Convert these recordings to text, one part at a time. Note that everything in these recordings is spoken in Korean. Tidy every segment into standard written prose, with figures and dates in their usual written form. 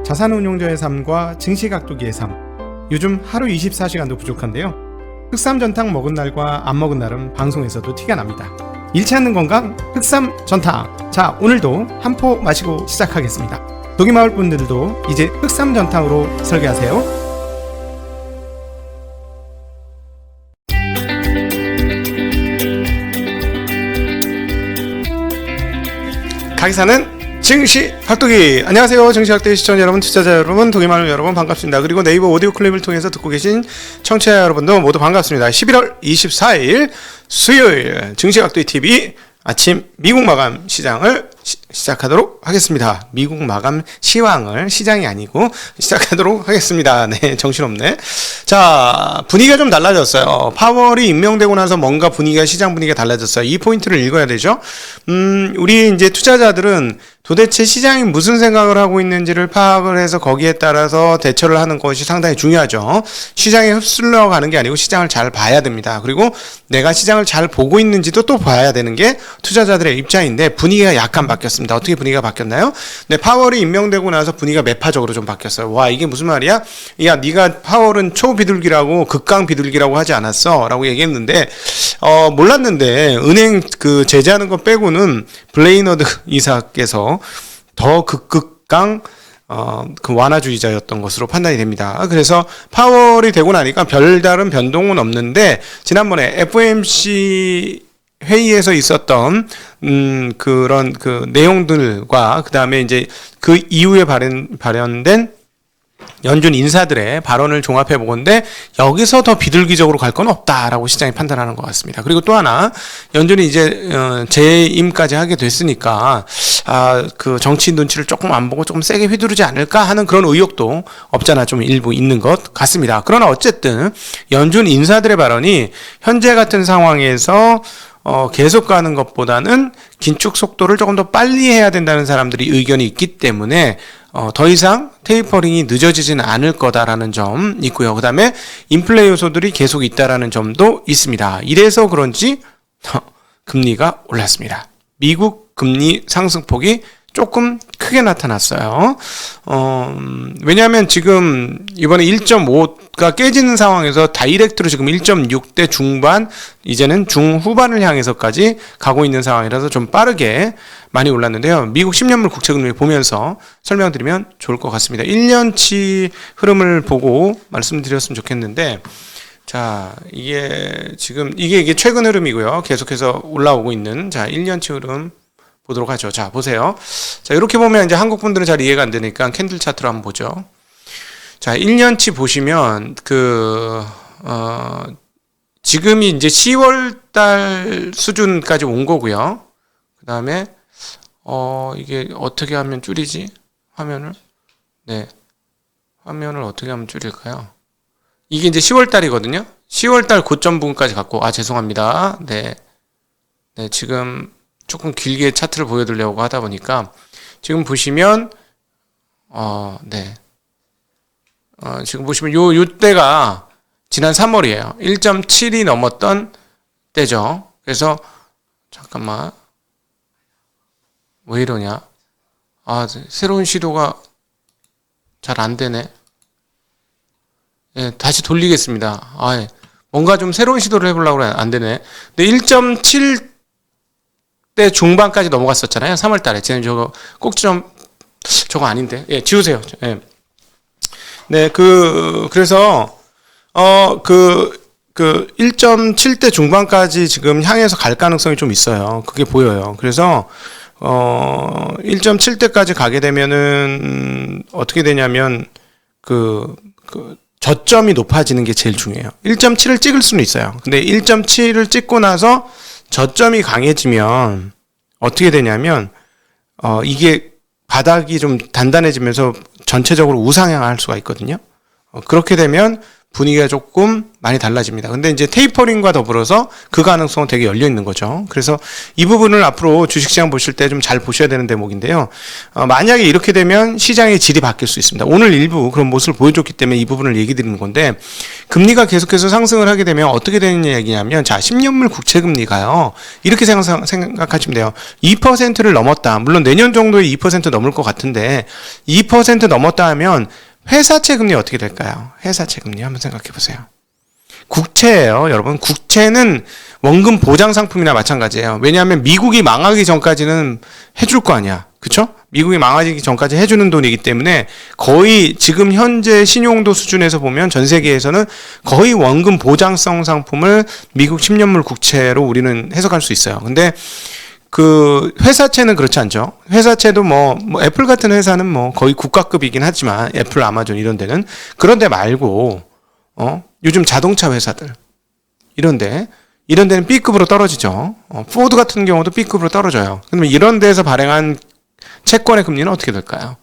자산운용자의 삶과 증시각도기의 삶. 요즘 하루 24시간도 부족한데요. 흑삼전탕 먹은 날과 안 먹은 날은 방송에서도 티가 납니다. 잃지 않는 건강 흑삼전탕. 자, 오늘도 한 포 마시고 시작하겠습니다. 독일마을 분들도 이제 흑삼전탕으로 설계하세요. 가기사는 증시각도기. 안녕하세요, 증시각도기 시청자 여러분, 투자자 여러분, 독일마을 여러분 반갑습니다. 그리고 네이버 오디오 클립을 통해서 듣고 계신 청취자 여러분도 모두 반갑습니다. 11월 24일 수요일 증시각도기 TV 아침 미국 마감 시장을 시작하도록 하겠습니다. 미국 마감 시황을, 시장이 아니고 시작하도록 하겠습니다. 네, 정신없네. 자, 분위기가 좀 달라졌어요. 파월이 임명되고 나서 뭔가 분위기가, 시장 분위기가 달라졌어요. 이 포인트를 읽어야 되죠. 우리 이제 투자자들은 도대체 시장이 무슨 생각을 하고 있는지를 파악을 해서 거기에 따라서 대처를 하는 것이 상당히 중요하죠. 시장에 휩쓸려 가는 게 아니고 시장을 잘 봐야 됩니다. 그리고 내가 시장을 잘 보고 있는지도 또 봐야 되는 게 투자자들의 입장인데, 분위기가 약간 바뀌었습니다. 어떻게 분위기가 바뀌었나요? 네, 파월이 임명되고 나서 분위기가 매파적으로 좀 바뀌었어요. 와, 이게 무슨 말이야? 야, 네가 파월은 초비둘기라고, 극강 비둘기라고 하지 않았어? 라고 얘기했는데, 몰랐는데, 은행 제재하는 거 빼고는 블레이너드 이사께서 더 극강 완화주의자였던 것으로 판단이 됩니다. 그래서 파월이 되고 나니까 별다른 변동은 없는데, 지난번에 FOMC 회의에서 있었던 그런 내용들과 그다음에 이제 그 이후에 발현된 연준 인사들의 발언을 종합해 보건데, 여기서 더 비둘기적으로 갈 건 없다라고 시장이 판단하는 것 같습니다. 그리고 또 하나, 연준이 이제 재임까지 하게 됐으니까 그 정치 눈치를 조금 안 보고 조금 세게 휘두르지 않을까 하는 그런 의혹도 없잖아 좀 일부 있는 것 같습니다. 그러나 어쨌든 연준 인사들의 발언이 현재 같은 상황에서 계속 가는 것보다는 긴축 속도를 조금 더 빨리 해야 된다는 사람들이 의견이 있기 때문에 더 이상 테이퍼링이 늦어지지는 않을 거다라는 점 있고요. 그 다음에 인플레 요소들이 계속 있다라는 점도 있습니다. 이래서 그런지 금리가 올랐습니다. 미국 금리 상승폭이 조금 크게 나타났어요. 왜냐하면 지금 이번에 1.5가 깨지는 상황에서 다이렉트로 지금 1.6대 중반, 이제는 중후반을 향해서까지 가고 있는 상황이라서 좀 빠르게 많이 올랐는데요. 미국 10년물 국채금리 보면서 설명드리면 좋을 것 같습니다. 1년치 흐름을 보고 말씀드렸으면 좋겠는데, 자, 이게 최근 흐름이고요. 계속해서 올라오고 있는, 자, 1년치 흐름 보도록 하죠. 자, 보세요. 자, 이렇게 보면 이제 한국 분들은 잘 이해가 안 되니까 캔들 차트로 한번 보죠. 자, 1년치 보시면 지금이 이제 10월 달 수준까지 온 거고요. 그다음에 이게 어떻게 하면 줄이지? 화면을? 네. 화면을 어떻게 하면 줄일까요? 이게 이제 10월 달이거든요. 10월 달 고점 부분까지 갔고, 죄송합니다. 네. 네, 지금 조금 길게 차트를 보여드리려고 하다 보니까, 지금 보시면, 네. 지금 보시면 요 때가 지난 3월이에요. 1.7이 넘었던 때죠. 그래서, 잠깐만. 왜 이러냐? 새로운 시도가 잘 안 되네. 예, 다시 돌리겠습니다. 예. 뭔가 좀 새로운 시도를 해보려고 하면 안 되네. 근데 1.7 때 중반까지 넘어갔었잖아요. 3월 달에. 지금 저거 아닌데. 예, 지우세요. 예. 네, 그래서, 1.7대 중반까지 지금 향해서 갈 가능성이 좀 있어요. 그게 보여요. 그래서, 1.7대까지 가게 되면은, 어떻게 되냐면, 저점이 높아지는 게 제일 중요해요. 1.7을 찍을 수는 있어요. 근데 1.7을 찍고 나서 저점이 강해지면 어떻게 되냐면 이게 바닥이 좀 단단해지면서 전체적으로 우상향할 수가 있거든요. 그렇게 되면 분위기가 조금 많이 달라집니다. 근데 이제 테이퍼링과 더불어서 그 가능성은 되게 열려 있는 거죠. 그래서 이 부분을 앞으로 주식시장 보실 때 좀 잘 보셔야 되는 대목인데요. 만약에 이렇게 되면 시장의 질이 바뀔 수 있습니다. 오늘 일부 그런 모습을 보여줬기 때문에 이 부분을 얘기 드리는 건데, 금리가 계속해서 상승을 하게 되면 어떻게 되는 얘기냐면, 자, 10년물 국채 금리가요, 이렇게 생각하시면 돼요. 2%를 넘었다. 물론 내년 정도에 2% 넘을 것 같은데, 2% 넘었다 하면 회사채 금리 어떻게 될까요? 회사채 금리 한번 생각해 보세요. 국채예요, 여러분. 국채는 원금 보장 상품이나 마찬가지예요. 왜냐하면 미국이 망하기 전까지는 해줄 거 아니야. 그쵸? 미국이 망하기 전까지 해주는 돈이기 때문에 거의 지금 현재 신용도 수준에서 보면 전 세계에서는 거의 원금 보장성 상품을 미국 10년물 국채로 우리는 해석할 수 있어요. 근데 그 회사채는 그렇지 않죠. 회사채도 뭐 애플 같은 회사는 뭐 거의 국가급이긴 하지만, 애플, 아마존 이런 데는, 그런 데 말고 요즘 자동차 회사들 이런 데는 B급으로 떨어지죠. 포드 같은 경우도 B급으로 떨어져요. 그러면 이런 데서 발행한 채권의 금리는 어떻게 될까요?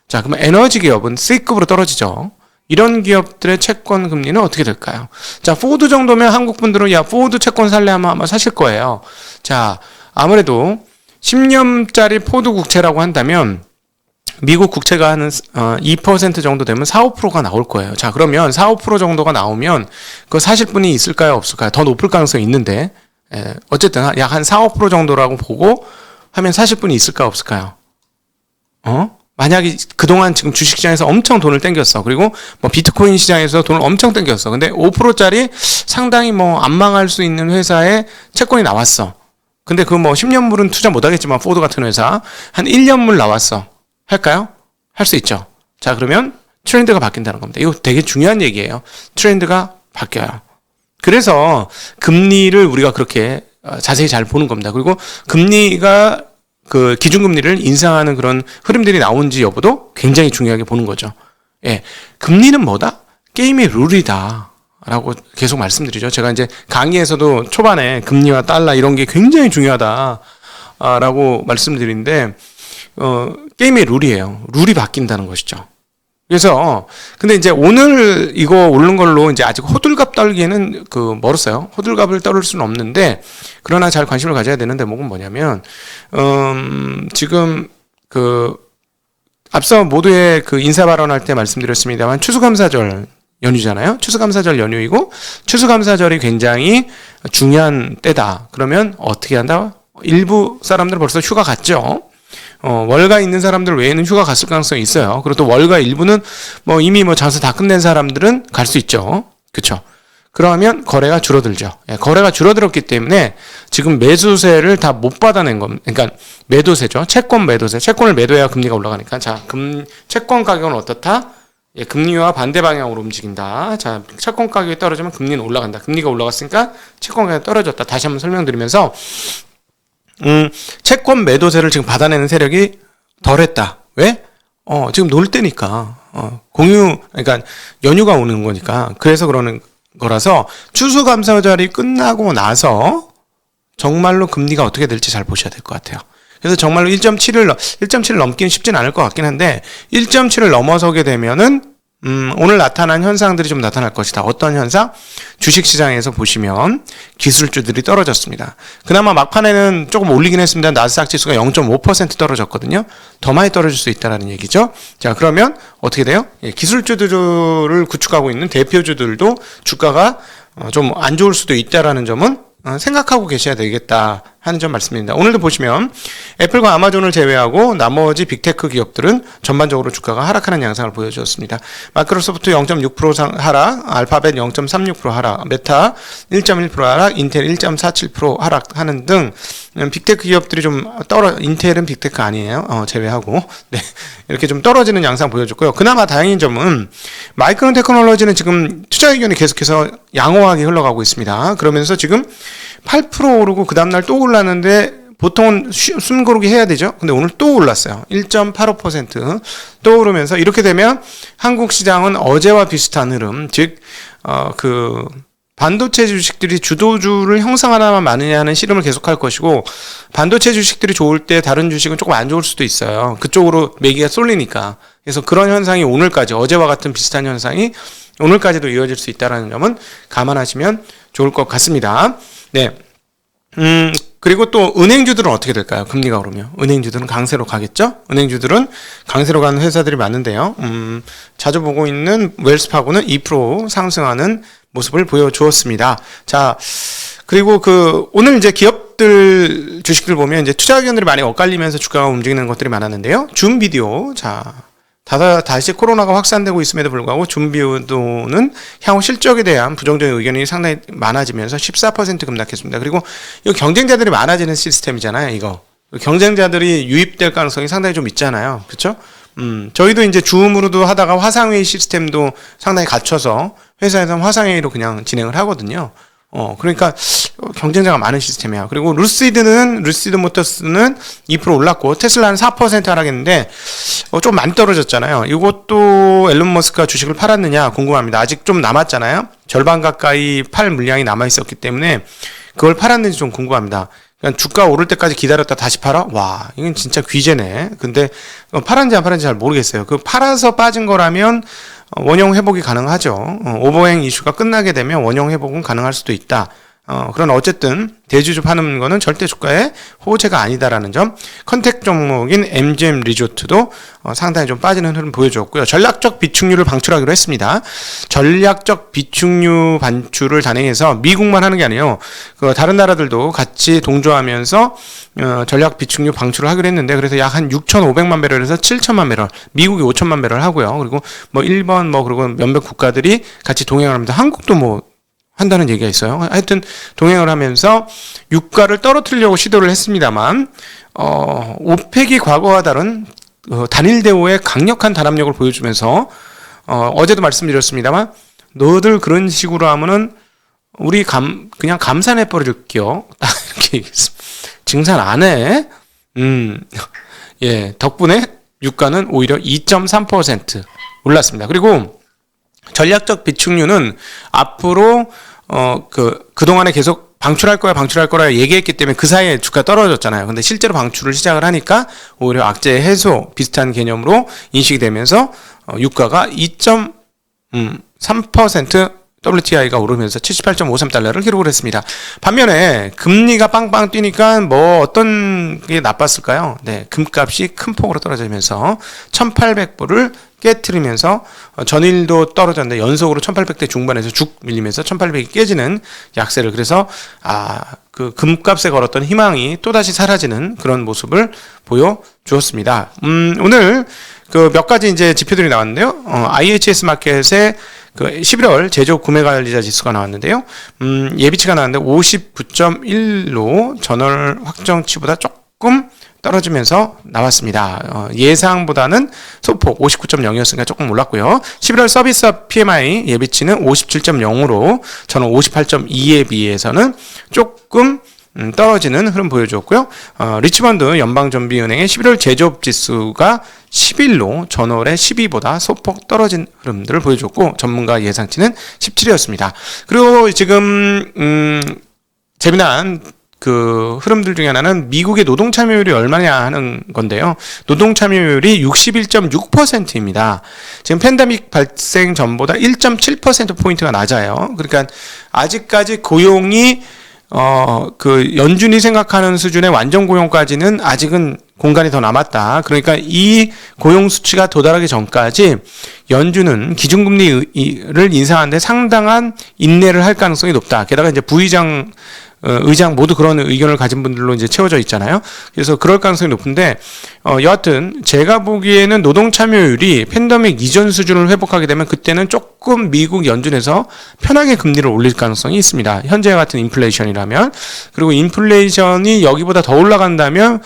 자, 그러면 에너지 기업은 C급으로 떨어지죠. 이런 기업들의 채권 금리는 어떻게 될까요? 자, 포드 정도면 한국 분들은 야, 포드 채권 살래 하면 아마 사실 거예요. 자, 아무래도 10년짜리 포드 국채라고 한다면 미국 국채가 한 2% 정도 되면 4, 5%가 나올 거예요. 자, 그러면 4, 5% 정도가 나오면 그거 사실 분이 있을까요? 없을까요? 더 높을 가능성이 있는데, 어쨌든 약 한 4, 5% 정도라고 보고 하면 사실 분이 있을까요? 없을까요? 만약에 그동안 지금 주식시장에서 엄청 돈을 땡겼어. 그리고 뭐 비트코인 시장에서 돈을 엄청 땡겼어. 근데 5%짜리 상당히 뭐 안 망할 수 있는 회사에 채권이 나왔어. 근데 그 뭐 10년물은 투자 못 하겠지만 포드 같은 회사 한 1년물 나왔어. 할까요? 할 수 있죠. 자, 그러면 트렌드가 바뀐다는 겁니다. 이거 되게 중요한 얘기예요. 트렌드가 바뀌어요. 그래서 금리를 우리가 그렇게 자세히 잘 보는 겁니다. 그리고 금리가 그 기준금리를 인상하는 그런 흐름들이 나온지 여부도 굉장히 중요하게 보는 거죠. 예. 금리는 뭐다? 게임의 룰이다 라고 계속 말씀드리죠. 제가 이제 강의에서도 초반에 금리와 달러 이런 게 굉장히 중요하다 라고 말씀드리는데, 게임의 룰이에요. 룰이 바뀐다는 것이죠. 그래서, 근데 이제 오늘 이거 오른 걸로 이제 아직 호들갑 떨기에는 멀었어요. 호들갑을 떨을 수는 없는데, 그러나 잘 관심을 가져야 되는 대목은 뭐냐면, 지금 앞서 모두의 인사 발언할 때 말씀드렸습니다만, 추수감사절 연휴잖아요. 추수감사절 연휴이고, 추수감사절이 굉장히 중요한 때다. 그러면 어떻게 한다? 일부 사람들은 벌써 휴가 갔죠. 월가 있는 사람들 외에는 휴가 갔을 가능성이 있어요. 그리고 또 월가 일부는 이미 장사 다 끝낸 사람들은 갈 수 있죠. 그쵸? 그러면 거래가 줄어들죠. 예, 거래가 줄어들었기 때문에 지금 매수세를 다 못 받아낸 겁니다. 그러니까 매도세죠. 채권 매도세. 채권을 매도해야 금리가 올라가니까. 자, 채권 가격은 어떻다? 예, 금리와 반대 방향으로 움직인다. 자, 채권 가격이 떨어지면 금리는 올라간다. 금리가 올라갔으니까 채권 가격이 떨어졌다. 다시 한번 설명드리면서, 채권 매도세를 지금 받아내는 세력이 덜했다. 왜? 지금 놀 때니까. 그러니까 연휴가 오는 거니까. 그래서 그러는 거라서 추수감사절이 끝나고 나서 정말로 금리가 어떻게 될지 잘 보셔야 될 것 같아요. 그래서 정말로 1.7을 넘기는 쉽진 않을 것 같긴 한데, 1.7을 넘어서게 되면은 오늘 나타난 현상들이 좀 나타날 것이다. 어떤 현상? 주식시장에서 보시면 기술주들이 떨어졌습니다. 그나마 막판에는 조금 올리긴 했습니다. 나스닥 지수가 0.5% 떨어졌거든요. 더 많이 떨어질 수 있다는 얘기죠. 자, 그러면 어떻게 돼요? 예, 기술주들을 구축하고 있는 대표주들도 주가가 좀 안 좋을 수도 있다라는 점은 생각하고 계셔야 되겠다 하는 점 말씀드립니다. 오늘도 보시면 애플과 아마존을 제외하고 나머지 빅테크 기업들은 전반적으로 주가가 하락하는 양상을 보여주었습니다. 마이크로소프트 0.6% 하락, 알파벳 0.36% 하락, 메타 1.1% 하락, 인텔 1.47% 하락하는 등 빅테크 기업들이 좀 인텔은 빅테크 아니에요. 제외하고. 네. 이렇게 좀 떨어지는 양상 보여줬고요. 그나마 다행인 점은 마이크론 테크놀로지는 지금 투자 의견이 계속해서 양호하게 흘러가고 있습니다. 그러면서 지금 8% 오르고 그 다음날 또 올랐는데, 보통은 숨고르기 해야 되죠. 근데 오늘 또 올랐어요. 1.85% 또 오르면서, 이렇게 되면 한국 시장은 어제와 비슷한 흐름, 즉 반도체 주식들이 주도주를 형성하나만 많으냐는 씨름을 계속할 것이고, 반도체 주식들이 좋을 때 다른 주식은 조금 안 좋을 수도 있어요. 그쪽으로 매기가 쏠리니까. 그래서 그런 현상이 오늘까지, 어제와 같은 비슷한 현상이 오늘까지도 이어질 수 있다는 점은 감안하시면 좋을 것 같습니다. 네. 그리고 또 은행주들은 어떻게 될까요? 금리가 오르면 은행주들은 강세로 가겠죠? 은행주들은 강세로 가는 회사들이 많은데요. 자주 보고 있는 웰스파고는 2% 상승하는 모습을 보여주었습니다. 자, 그리고 오늘 이제 기업들 주식들 보면 이제 투자 의견들이 많이 엇갈리면서 주가가 움직이는 것들이 많았는데요. 줌비디오, 자, 다시 코로나가 확산되고 있음에도 불구하고 줌비디오는 향후 실적에 대한 부정적인 의견이 상당히 많아지면서 14% 급락했습니다. 그리고 이 경쟁자들이 많아지는 시스템이잖아요, 이거. 경쟁자들이 유입될 가능성이 상당히 좀 있잖아요. 그렇죠? 저희도 이제 줌으로도 하다가 화상회의 시스템도 상당히 갖춰서 회사에서는 화상회의로 그냥 진행을 하거든요. 그러니까 경쟁자가 많은 시스템이야. 그리고 루시드 모터스는 2% 올랐고 테슬라는 4% 하락했는데 좀 많이 떨어졌잖아요. 이것도 앨런 머스크가 주식을 팔았느냐 궁금합니다. 아직 좀 남았잖아요. 절반 가까이 팔 물량이 남아 있었기 때문에 그걸 팔았는지 좀 궁금합니다. 그냥 주가 오를 때까지 기다렸다 다시 팔아? 와, 이건 진짜 귀재네. 근데 팔았는지 안 팔았는지 잘 모르겠어요. 팔아서 빠진 거라면 원형 회복이 가능하죠. 오버행 이슈가 끝나게 되면 원형 회복은 가능할 수도 있다. 그러나 어쨌든 대주주 파는 거는 절대 주가의 호재가 아니다라는 점. 컨택 종목인 MGM 리조트도 상당히 좀 빠지는 흐름 보여줬고요. 전략적 비축률을 방출하기로 했습니다. 전략적 비축률 반출을 단행해서 미국만 하는 게 아니에요. 다른 나라들도 같이 동조하면서 전략 비축률 방출을 하기로 했는데, 그래서 약 한 6,500만 배럴에서 7천만 배럴, 미국이 5천만 배럴 하고요. 그리고 일본 그리고 몇몇 국가들이 같이 동행을 합니다. 한국도 한다는 얘기가 있어요. 하여튼 동행을 하면서 유가를 떨어뜨리려고 시도를 했습니다만, 오펙이 과거와 다른 단일 대우의 강력한 단합력을 보여주면서 어제도 말씀드렸습니다만, 너들 그런 식으로 하면은 우리 그냥 감산해 버릴게요. 이렇게 얘기했습니다. 증산 안 해. 예, 덕분에 유가는 오히려 2.3% 올랐습니다. 그리고 전략적 비축률은 앞으로 그동안에 계속 방출할 거라 얘기했기 때문에 그 사이에 주가 떨어졌잖아요. 근데 실제로 방출을 시작을 하니까 오히려 악재 해소 비슷한 개념으로 인식이 되면서 유가가 2.3% WTI가 오르면서 78.53달러를 기록을 했습니다. 반면에 금리가 빵빵 뛰니까 어떤 게 나빴을까요? 네, 금값이 큰 폭으로 떨어지면서 1,800불을 깨트리면서 전일도 떨어졌는데 연속으로 1,800대 중반에서 쭉 밀리면서 1,800이 깨지는 약세를, 그래서 금값에 걸었던 희망이 또다시 사라지는 그런 모습을 보여주었습니다. 오늘 몇 가지 이제 지표들이 나왔는데요. IHS 마켓에 11월 제조 구매 관리자 지수가 나왔는데요. 예비치가 나왔는데 59.1로 전월 확정치보다 조금 떨어지면서 나왔습니다. 예상보다는 소폭 59.0이었으니까 조금 올랐고요. 11월 서비스 PMI 예비치는 57.0으로 전월 58.2에 비해서는 조금 떨어지는 흐름 보여주었고요. 리치먼드 연방준비은행의 11월 제조업 지수가 11로 전월의 12보다 소폭 떨어진 흐름들을 보여줬고, 전문가 예상치는 17이었습니다. 그리고 지금 재미난 흐름들 중에 하나는 미국의 노동 참여율이 얼마냐 하는 건데요. 노동 참여율이 61.6%입니다. 지금 팬데믹 발생 전보다 1.7%포인트가 낮아요. 그러니까 아직까지 고용이 연준이 생각하는 수준의 완전 고용까지는 아직은 공간이 더 남았다. 그러니까 이 고용 수치가 도달하기 전까지 연준은 기준금리를 인상하는데 상당한 인내를 할 가능성이 높다. 게다가 이제 부의장 의장 모두 그런 의견을 가진 분들로 이제 채워져 있잖아요. 그래서 그럴 가능성이 높은데, 여하튼 제가 보기에는 노동 참여율이 팬데믹 이전 수준을 회복하게 되면 그때는 조금 미국 연준에서 편하게 금리를 올릴 가능성이 있습니다. 현재 같은 인플레이션이라면. 그리고 인플레이션이 여기보다 더 올라간다면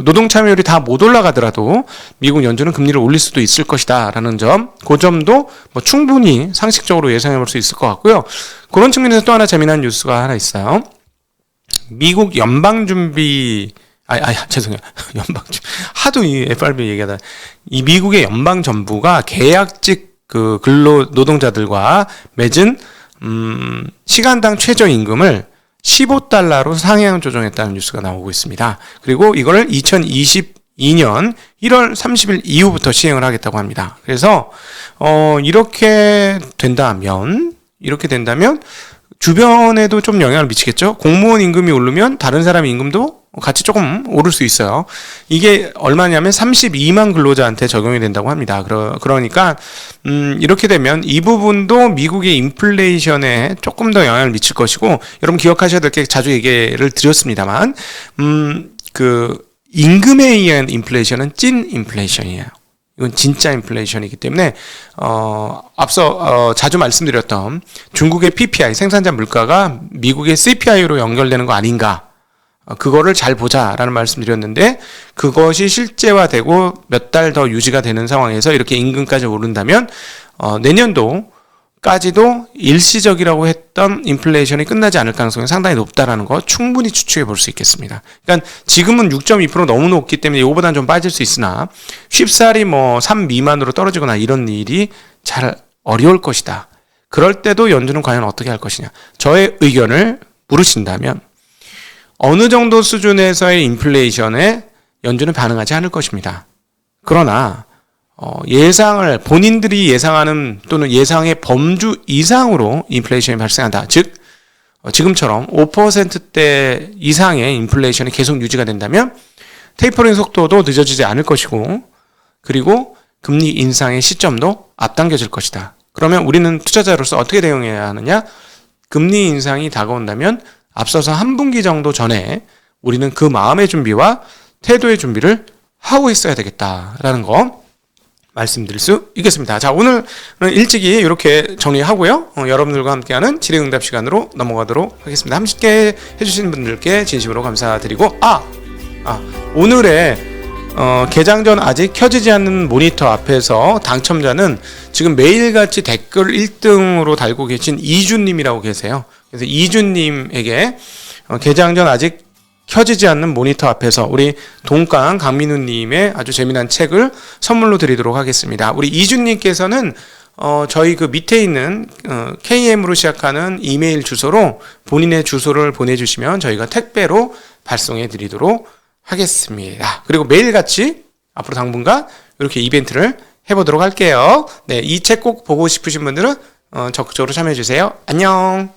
노동 참여율이 다 못 올라가더라도 미국 연준은 금리를 올릴 수도 있을 것이다라는 점, 그 점도 충분히 상식적으로 예상해 볼 수 있을 것 같고요. 그런 측면에서 또 하나 재미난 뉴스가 하나 있어요. 미국 죄송해요. 하도 이 FRB 얘기하다. 이 미국의 연방정부가 계약직 근로 노동자들과 맺은 시간당 최저임금을 15달러로 상향 조정했다는 뉴스가 나오고 있습니다. 그리고 이거를 2022년 1월 30일 이후부터 시행을 하겠다고 합니다. 그래서 이렇게 된다면 주변에도 좀 영향을 미치겠죠. 공무원 임금이 오르면 다른 사람 임금도 같이 조금 오를 수 있어요. 이게 얼마냐면 32만 근로자한테 적용이 된다고 합니다. 그러니까 이렇게 되면 이 부분도 미국의 인플레이션에 조금 더 영향을 미칠 것이고, 여러분 기억하셔야 될 게 자주 얘기를 드렸습니다만 그 임금에 의한 인플레이션은 찐 인플레이션이에요. 이건 진짜 인플레이션이기 때문에 앞서 자주 말씀드렸던 중국의 PPI 생산자 물가가 미국의 CPI로 연결되는 거 아닌가, 그거를 잘 보자라는 말씀드렸는데, 그것이 실제화되고 몇 달 더 유지가 되는 상황에서 이렇게 임금까지 오른다면 내년도까지도 일시적이라고 했던 인플레이션이 끝나지 않을 가능성이 상당히 높다라는 거 충분히 추측해 볼 수 있겠습니다. 그러니까 지금은 6.2% 너무 높기 때문에 이거보다는 좀 빠질 수 있으나 쉽사리 3 미만으로 떨어지거나 이런 일이 잘 어려울 것이다. 그럴 때도 연준은 과연 어떻게 할 것이냐, 저의 의견을 물으신다면 어느 정도 수준에서의 인플레이션에 연준은 반응하지 않을 것입니다. 그러나 예상을 본인들이 예상하는 또는 예상의 범주 이상으로 인플레이션이 발생한다. 즉 지금처럼 5%대 이상의 인플레이션이 계속 유지가 된다면 테이퍼링 속도도 늦어지지 않을 것이고, 그리고 금리 인상의 시점도 앞당겨질 것이다. 그러면 우리는 투자자로서 어떻게 대응해야 하느냐? 금리 인상이 다가온다면 앞서서 한 분기 정도 전에 우리는 그 마음의 준비와 태도의 준비를 하고 있어야 되겠다라는 거 말씀드릴 수 있겠습니다. 자, 오늘은 일찍이 이렇게 정리하고요. 여러분들과 함께하는 질의응답 시간으로 넘어가도록 하겠습니다. 함께 해주신 분들께 진심으로 감사드리고, 오늘의 개장 전 아직 켜지지 않는 모니터 앞에서 당첨자는 지금 매일같이 댓글 1등으로 달고 계신 이준님이라고 계세요. 그래서 이준님에게 개장 전 아직 켜지지 않는 모니터 앞에서 우리 동강 강민우님의 아주 재미난 책을 선물로 드리도록 하겠습니다. 우리 이준님께서는 저희 그 밑에 있는 KM으로 시작하는 이메일 주소로 본인의 주소를 보내주시면 저희가 택배로 발송해 드리도록 하겠습니다. 그리고 매일같이 앞으로 당분간 이렇게 이벤트를 해보도록 할게요. 네, 이 책 꼭 보고 싶으신 분들은 적극적으로 참여해 주세요. 안녕.